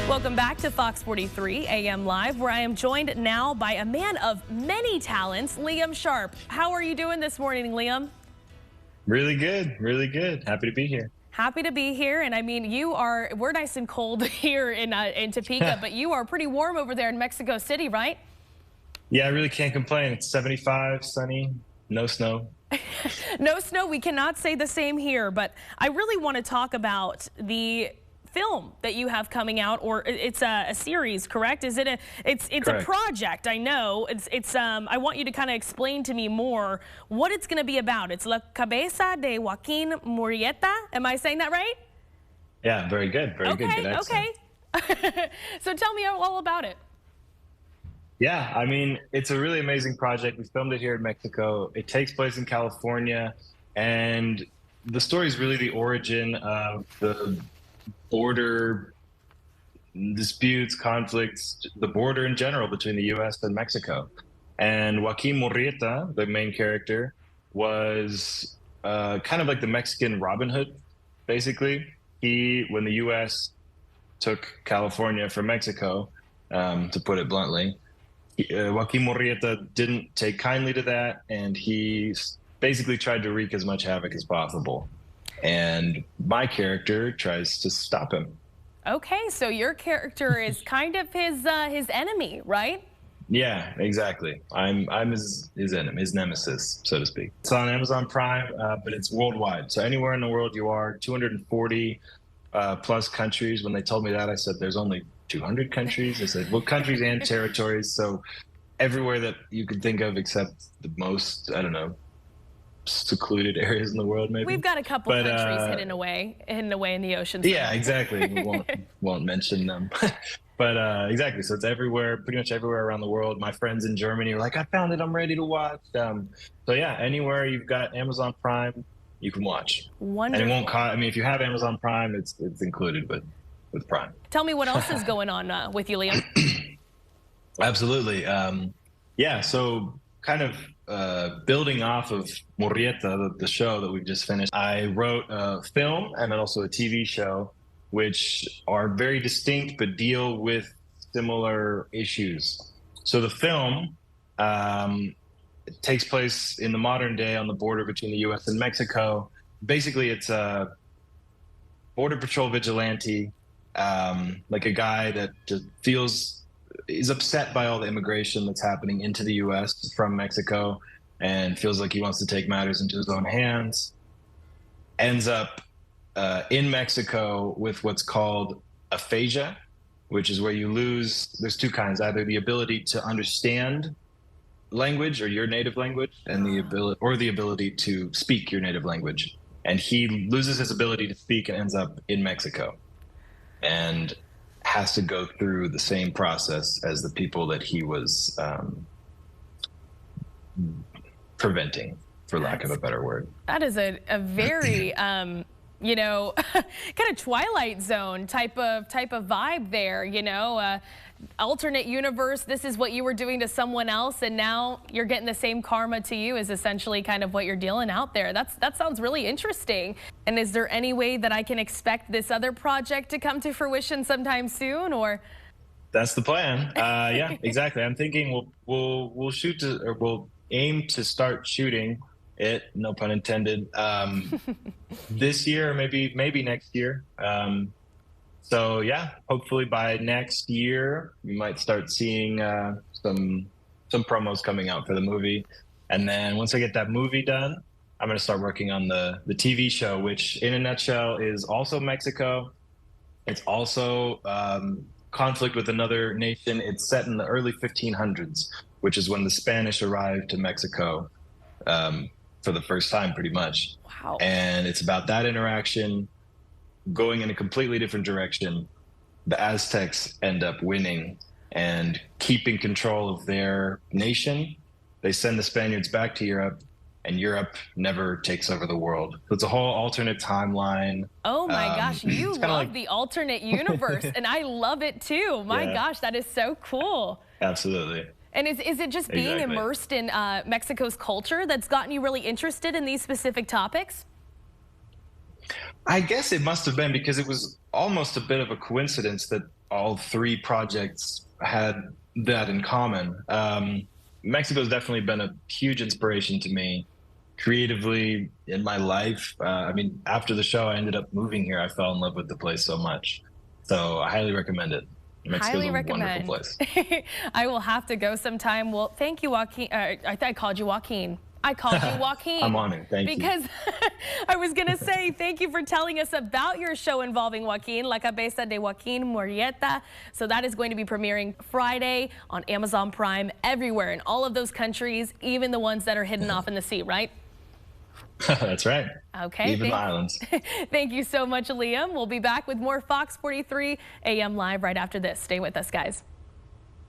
Welcome back to Fox 43 AM Live, where I am joined now by a man of many talents, Liam Sharpe. How are you doing this morning, Liam? Really good, really good. Happy to be here. Happy to be here, and I mean, we're nice and cold here in Topeka, but you are pretty warm over there in Mexico City, right? Yeah, I really can't complain. It's 75, sunny, no snow. No snow. We cannot say the same here, but I really want to talk about the film that you have coming out, or it's a series, correct? Is it it's Correct. a project? I know I want you to kind of explain to me more what it's going to be about. It's La Cabeza de Joaquin Murrieta. Am I saying that right? Yeah, very good, very good. Good accent. Okay. So tell me all about it. Yeah, I mean, it's a really amazing project. We filmed it here in Mexico. It takes place in California, and the story is really the origin of the border disputes, conflicts, the border in general between the U.S. and Mexico. And Joaquin Murrieta, the main character, was kind of like the Mexican Robin Hood, basically. When the U.S. took California from Mexico, to put it bluntly, Joaquin Murrieta didn't take kindly to that, and he basically tried to wreak as much havoc as possible. And my character tries to stop him. Okay, so your character is kind of his enemy, right? Yeah, exactly. I'm his enemy, his nemesis, so to speak. It's on Amazon Prime, but it's worldwide. So anywhere in the world you are, 240 plus countries. When they told me that, I said, there's only 200 countries. I said, well, countries and territories. So everywhere that you could think of except the most, I don't know, secluded areas in the world, maybe. We've got a couple countries hidden away in the ocean. Yeah, exactly. We won't mention them. But exactly, so it's everywhere, pretty much everywhere around the world. My friends in Germany are like, I found it, I'm ready to watch. So yeah, anywhere you've got Amazon Prime, you can watch. Wonderful. And it won't cost, I mean, if you have Amazon Prime, it's included with Prime. Tell me what else is going on with you, Liam. Absolutely. Yeah, so kind of building off of Murrieta, the show that we've just finished, I wrote a film and then also a TV show, which are very distinct but deal with similar issues. So the film takes place in the modern day on the border between the U.S. and Mexico. Basically, it's a Border Patrol vigilante, like a guy that just is upset by all the immigration that's happening into the U.S. from Mexico and feels like he wants to take matters into his own hands. Ends up in Mexico with what's called aphasia, which is where you lose, there's two kinds, either the ability to understand language or your native language and the ability to speak your native language. And he loses his ability to speak and ends up in Mexico and has to go through the same process as the people that he was preventing, for lack of a better word. That is a very you know, kind of Twilight Zone type of vibe there, you know, alternate universe. This is what you were doing to someone else, and now you're getting the same karma to you is essentially kind of what you're dealing out there. That sounds really interesting. And is there any way that I can expect this other project to come to fruition sometime soon, or? That's the plan. Yeah, exactly. I'm thinking we'll shoot or we'll aim to start shooting it, no pun intended, this year or maybe next year. So yeah, hopefully by next year we might start seeing some promos coming out for the movie. And then once I get that movie done, I'm going to start working on the TV show, which in a nutshell is also Mexico. It's also conflict with another nation. It's set in the early 1500s, which is when the Spanish arrived to Mexico for the first time, pretty much. Wow. And it's about that interaction going in a completely different direction. The Aztecs end up winning and keeping control of their nation. They send the Spaniards back to Europe, and Europe never takes over the world. So it's a whole alternate timeline. Oh my gosh, you love the alternate universe, and I love it too. My gosh, that is so cool. Absolutely. And is it just being immersed in Mexico's culture that's gotten you really interested in these specific topics? I guess it must have been because it was almost a bit of a coincidence that all three projects had that in common. Mexico's definitely been a huge inspiration to me creatively in my life. I mean, after the show, I ended up moving here. I fell in love with the place so much. So I highly recommend it. Mexico's Highly a wonderful recommend. place. I will have to go sometime. Well, thank you, Joaquin. I thought I called you Joaquin. I called you Joaquin. I'm on it. Thank you. Because I was going to say thank you for telling us about your show involving Joaquin, La Cabeza de Joaquin Murrieta. So that is going to be premiering Friday on Amazon Prime everywhere in all of those countries, even the ones that are hidden off in the sea, right? That's right. Okay. Even the islands. Thank you so much, Liam. We'll be back with more Fox 43 AM Live right after this. Stay with us, guys.